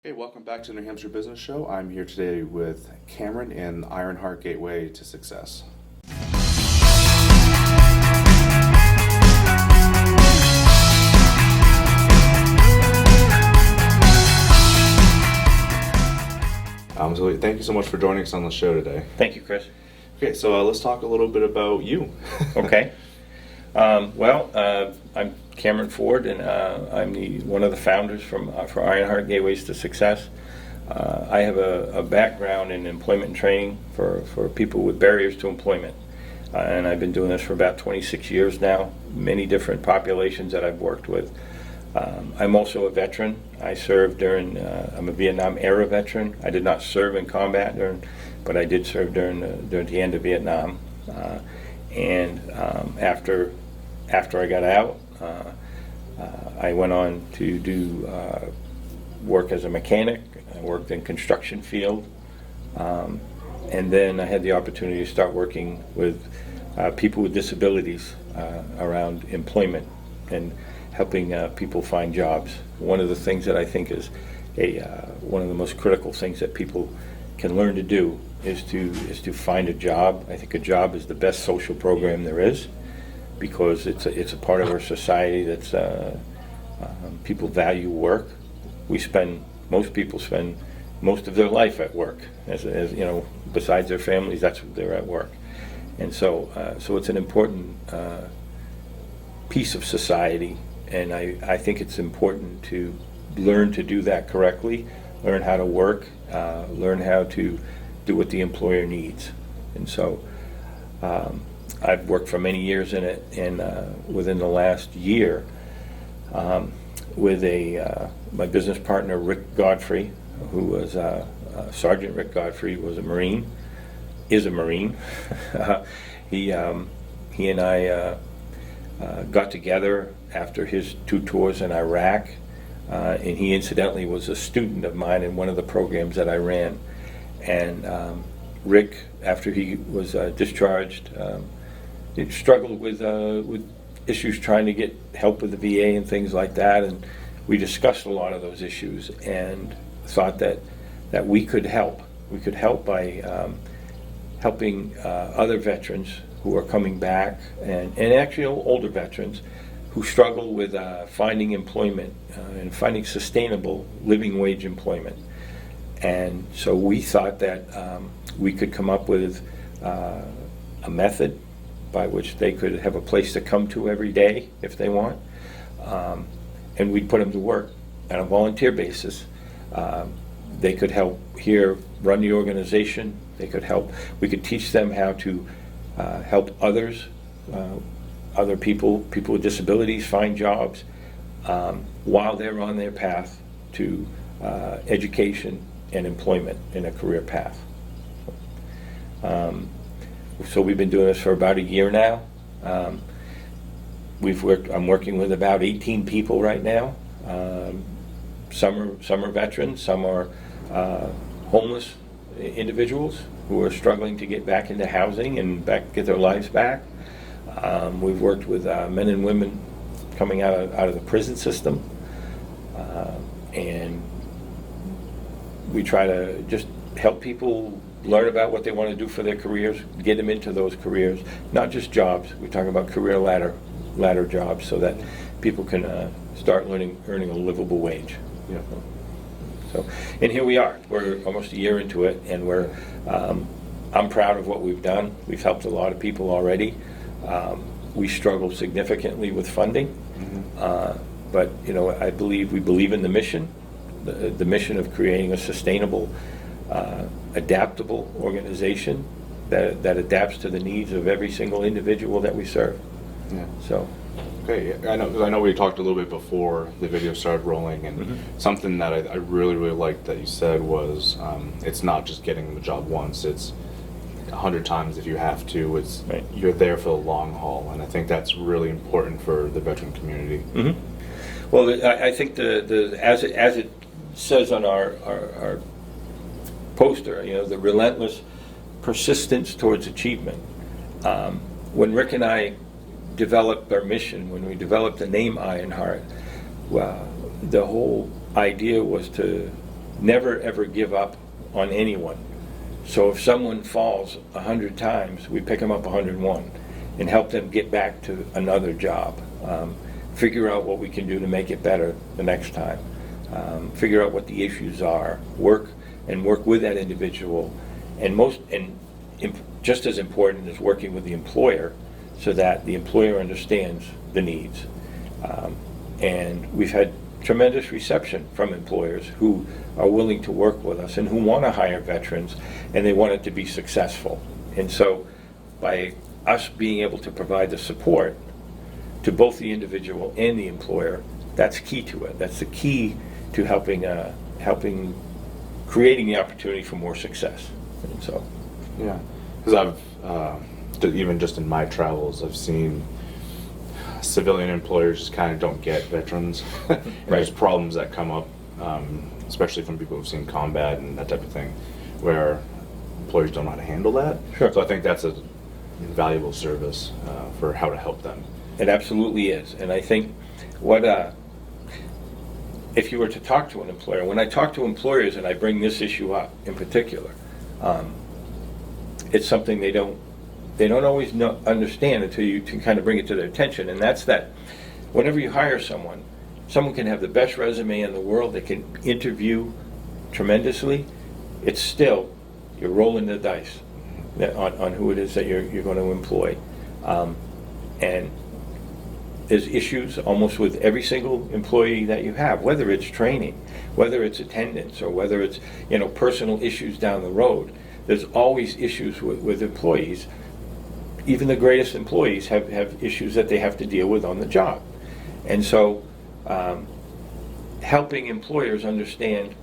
Hey, welcome back to the New Hampshire Business Show. I'm here today with Cameron in Ironheart Gateway to Success. So thank you so much for joining us on the show today. Thank you, Chris. Okay, so let's talk a little bit about you. Okay. I'm Cameron Ford, and I'm one of the founders for Ironheart Gateways to Success. I have a background in employment and training for people with barriers to employment, and I've been doing this for about 26 years now, many different populations that I've worked with. I'm also a veteran. I served during, I'm a Vietnam era veteran. I did not serve in combat but I did serve during the end of Vietnam. After I got out, I went on to do work as a mechanic. I worked in construction field, and then I had the opportunity to start working with people with disabilities around employment and helping people find jobs. One of the things that I think is one of the most critical things that people can learn to do is to find a job. I think a job is the best social program there is, because it's a part of our society that's people value work. Most people spend most of their life at work, as you know, besides their families, that's what they're at work. And so it's an important piece of society, and I think it's important to learn to do that correctly, learn how to work, learn how to do what the employer needs. And so I've worked for many years in it, and within the last year, with my business partner Rick Godfrey, who was Sergeant Rick Godfrey, was a Marine, is a Marine. He and I got together after his 2 tours in Iraq, and he incidentally was a student of mine in one of the programs that I ran. And Rick, after he was discharged, he struggled with issues trying to get help with the VA and things like that, and we discussed a lot of those issues and thought that we could help. We could help by helping other veterans who are coming back, and actually older veterans who struggle with finding employment and finding sustainable living wage employment. And so we thought that we could come up with a method by which they could have a place to come to every day if they want, and we'd put them to work on a volunteer basis. They could help here run the organization. We could teach them how to help others, other people with disabilities find jobs while they're on their path to education and employment in a career path. So we've been doing this for about a year now. I'm working with about 18 people right now. Some are veterans, some are homeless individuals who are struggling to get back into housing and get their lives back. We've worked with men and women coming out of the prison system, and we try to just help people learn about what they want to do for their careers, get them into those careers, not just jobs. We talk about career ladder jobs, so that people can start earning a livable wage. You know. So, and here we are. We're almost a year into it, and I'm proud of what we've done. We've helped a lot of people already. We struggle significantly with funding, but you know, we believe in the mission, the mission of creating a sustainable, adaptable organization that adapts to the needs of every single individual that we serve. Yeah. So. Okay, I know we talked a little bit before the video started rolling, and something that I really liked that you said was it's not just getting the job once, it's 100 times if you have to. It's right. You're there for the long haul, and I think that's really important for the veteran community. Well, I think as it says on our poster, you know, the relentless persistence towards achievement. When Rick and I developed our mission, when we developed the name Ironheart, the whole idea was to never ever give up on anyone. So if someone falls 100 times, we pick them up 101 and help them get back to another job. Figure out what we can do to make it better the next time. Figure out what the issues are. Work with that individual, and just as important is working with the employer, so that the employer understands the needs. And we've had tremendous reception from employers who are willing to work with us and who want to hire veterans, and they want it to be successful. And so by us being able to provide the support to both the individual and the employer, that's key to it. That's the key to helping creating the opportunity for more success. And so, yeah, because even just in my travels, I've seen civilian employers just kind of don't get veterans. And there's problems that come up, especially from people who've seen combat and that type of thing, where employers don't know how to handle that. Sure. So I think that's a invaluable service for how to help them. It absolutely is. And I think if you were to talk to an employer, when I talk to employers and I bring this issue up in particular, it's something they don't always understand until you can kind of bring it to their attention. And that's that whenever you hire someone can have the best resume in the world, they can interview tremendously, it's still, you're rolling the dice on who it is that you're going to employ. And there's issues almost with every single employee that you have, whether it's training, whether it's attendance, or whether it's personal issues down the road. There's always issues with employees. Even the greatest employees have issues that they have to deal with on the job. And so helping employers understand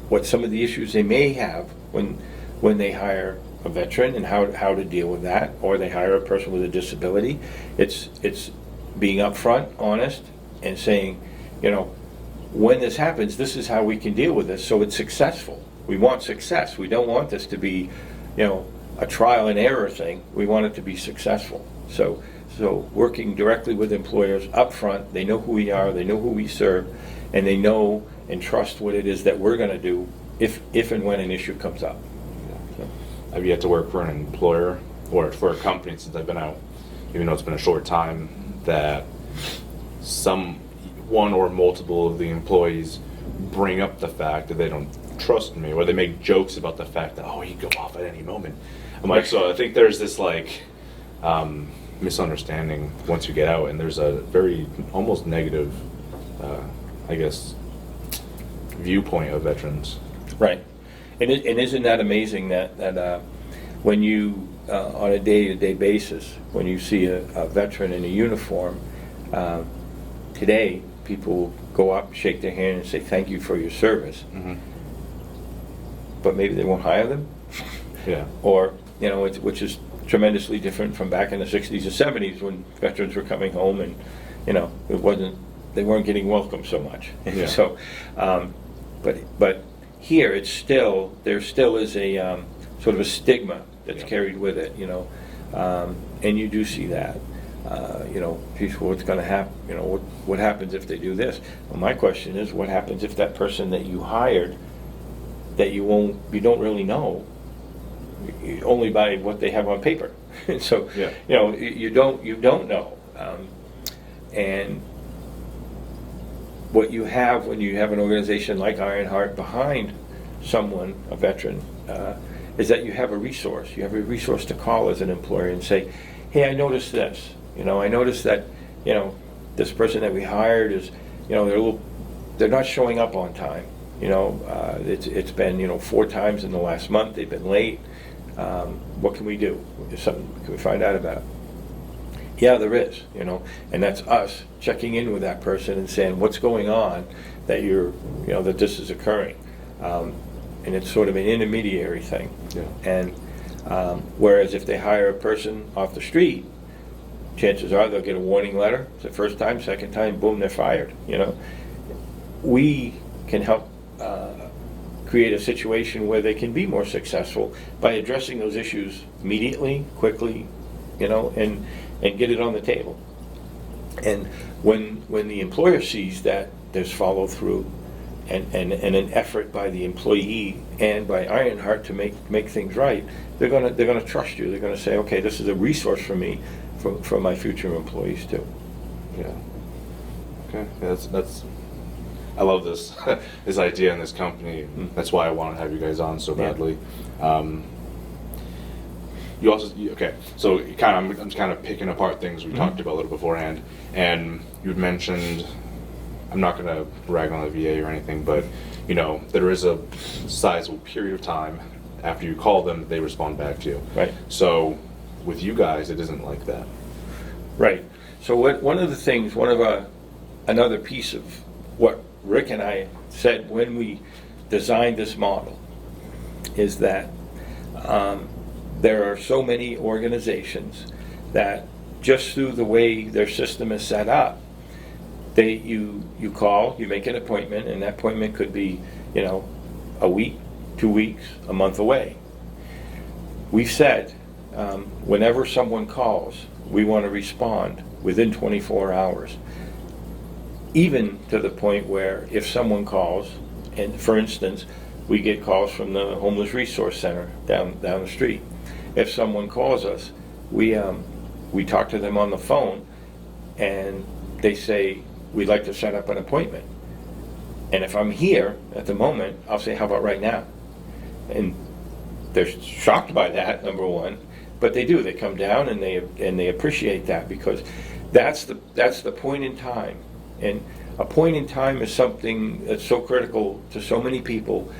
what some of the issues they may have when they hire a veteran and how to deal with that, or they hire a person with a disability. It's being upfront, honest, and saying, when this happens, this is how we can deal with this so it's successful. We want success. We don't want this to be, a trial and error thing. We want it to be successful. So working directly with employers upfront, they know who we are, they know who we serve, and they know and trust what it is that we're going to do if and when an issue comes up. So. I've yet to work for an employer or for a company since I've been out, even though it's been a short time, that one or multiple of the employees bring up the fact that they don't trust me, or they make jokes about the fact that, he could go off at any moment. I'm like, so I think there's this misunderstanding once you get out, and there's a very almost negative, viewpoint of veterans. Right. And isn't that amazing that when you, on a day-to-day basis, when you see a veteran in a uniform, today people go up, shake their hand, and say thank you for your service. Mm-hmm. But maybe they won't hire them. Yeah. Or, which is tremendously different from back in the 60s and 70s when veterans were coming home and, they weren't getting welcome so much. Yeah. So, but here there still is a sort of a stigma that's carried with it, and you do see that. Geez, what's going to happen? What happens if they do this? Well, my question is, what happens if that person that you hired, that you don't really know, only by what they have on paper? So, you don't know. And what you have when you have an organization like Ironheart behind someone, a veteran, is that you have a resource. You have a resource to call as an employer and say, hey, I noticed this. I noticed that, this person that we hired is, they're not showing up on time. It's been, 4 times in the last month they've been late. What can we do? Can we find out about it? Yeah, there is, and that's us checking in with that person and saying what's going on that that this is occurring. And it's sort of an intermediary thing. Yeah. And whereas if they hire a person off the street, chances are they'll get a warning letter. It's the first time, second time, boom, they're fired. We can help create a situation where they can be more successful by addressing those issues immediately, quickly, and get it on the table. And when the employer sees that there's follow through, and an effort by the employee and by Ironheart to make things right, they're gonna trust you. They're gonna say, okay, this is a resource for me, for my future employees too. Yeah. Okay. Yeah, that's. I love this this idea and this company. That's why I want to have you guys on so badly. You also okay. So I'm just kind of picking apart things we talked about a little beforehand, and you'd mentioned. I'm not going to rag on the VA or anything, but there is a sizable period of time after you call them that they respond back to you. Right. So with you guys, it isn't like that. Right. So one of the things, another piece of what Rick and I said when we designed this model is that there are so many organizations that just through the way their system is set up, you call, you make an appointment, and that appointment could be, a week, 2 weeks, a month away. We've said, whenever someone calls, we want to respond within 24 hours. Even to the point where if someone calls, and for instance, we get calls from the Homeless Resource Center down the street. If someone calls us, we talk to them on the phone, and they say, we'd like to set up an appointment. And if I'm here at the moment, I'll say, how about right now? And they're shocked by that, number one, but they do. They come down and they appreciate that, because that's the point in time. And a point in time is something that's so critical to so many people.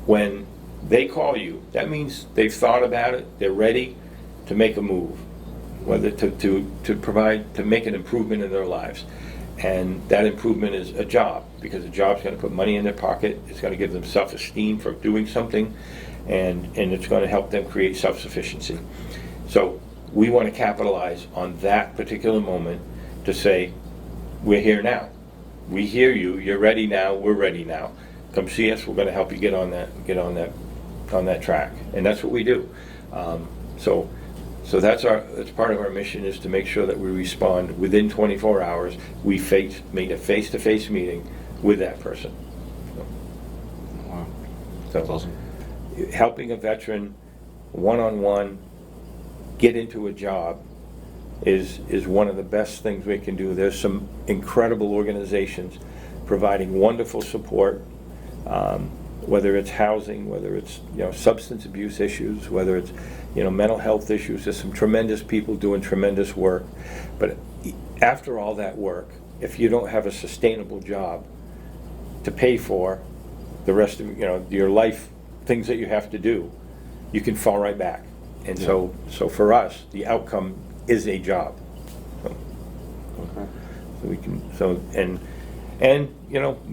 When they call you, that means they've thought about it, they're ready to make a move, whether to make an improvement in their lives. And that improvement is a job, because a job's going to put money in their pocket, it's going to give them self-esteem for doing something, and it's going to help them create self-sufficiency. So we want to capitalize on that particular moment to say, we're here now. We hear you, you're ready now, we're ready now. Come see us, we're going to help you get on that track. And that's what we do. So that's part of our mission, is to make sure that we respond within 24 hours. We make a face-to-face meeting with that person. Wow. So That's awesome. Helping a veteran one-on-one get into a job is one of the best things we can do. There's some incredible organizations providing wonderful support, whether it's housing, whether it's substance abuse issues, whether it's mental health issues. There's some tremendous people doing tremendous work. But after all that work, if you don't have a sustainable job to pay for the rest of your life, things that you have to do, you can fall right back. And so for us, the outcome is a job. Okay. So we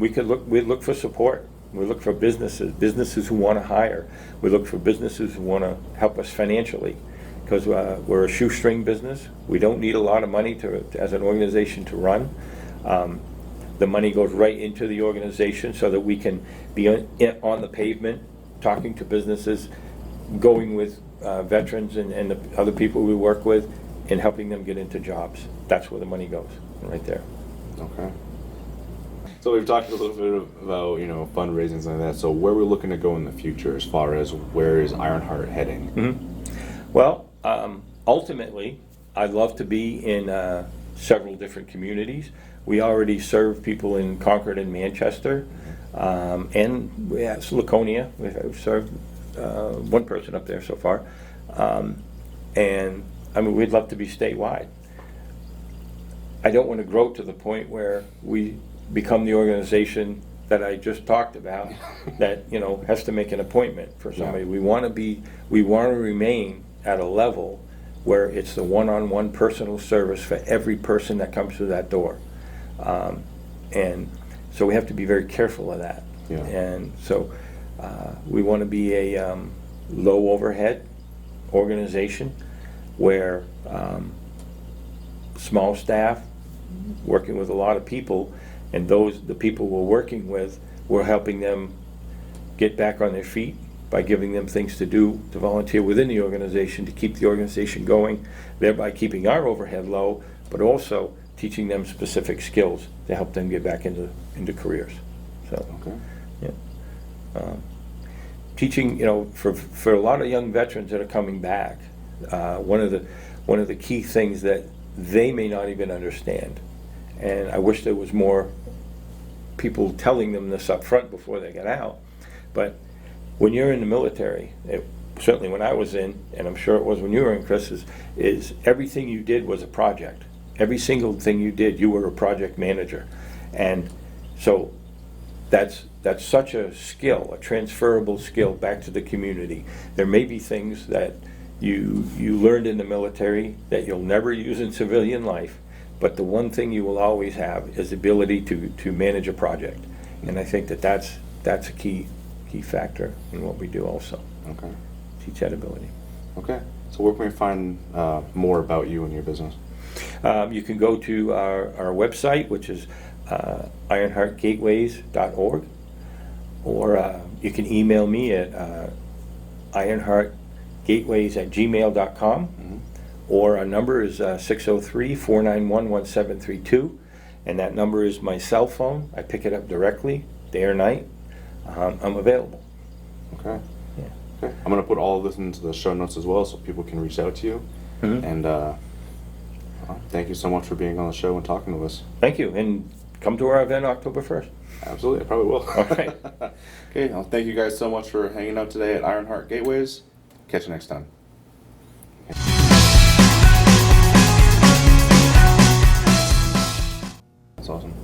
can we'd look for support. We look for businesses who want to hire. We look for businesses who want to help us financially, because we're a shoestring business. We don't need a lot of money as an organization to run. The money goes right into the organization so that we can be on the pavement, talking to businesses, going with veterans and the other people we work with, and helping them get into jobs. That's where the money goes, right there. Okay. So we've talked a little bit about fundraising and like that. So where we're looking to go in the future, as far as where is Ironheart heading? Mm-hmm. Well, ultimately, I'd love to be in several different communities. We already serve people in Concord and Manchester, and Laconia. We've served one person up there so far, and we'd love to be statewide. I don't want to grow to the point where we become the organization that I just talked about that has to make an appointment for somebody. We want to remain at a level where it's the one-on-one personal service for every person that comes through that door, and so we have to be very careful of that. Yeah. And so we want to be a low overhead organization where small staff working with a lot of people, and the people we're working with, we're helping them get back on their feet by giving them things to do, to volunteer within the organization, to keep the organization going, thereby keeping our overhead low, but also teaching them specific skills to help them get back into careers. So, Okay. yeah. Teaching, for a lot of young veterans that are coming back, one of the key things that they may not even understand, and I wish there was more people telling them this up front before they get out, but when you're in the military, certainly when I was in, and I'm sure it was when you were in, Chris, is everything you did was a project. Every single thing you did, you were a project manager. And so that's such a skill, a transferable skill back to the community. There may be things that you learned in the military that you'll never use in civilian life, but the one thing you will always have is the ability to manage a project. And I think that's a key factor in what we do also. Okay. Teach that ability. Okay. So where can we find more about you and your business? You can go to our website, which is ironheartgateways.org, or you can email me at ironheartgateways@gmail.com, or our number is 603-491-1732, and that number is my cell phone. I pick it up directly, day or night. I'm available. Okay. Yeah. Okay. I'm going to put all of this into the show notes as well so people can reach out to you. And thank you so much for being on the show and talking to us. Thank you, and come to our event October 1st. Absolutely, I probably will. All right. Okay, well, thank you guys so much for hanging out today at Ironheart Gateways. Catch you next time. That's awesome.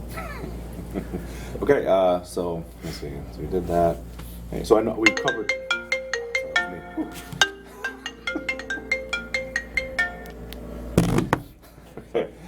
Okay, so let's see. So we did that. Okay, so I know we've covered.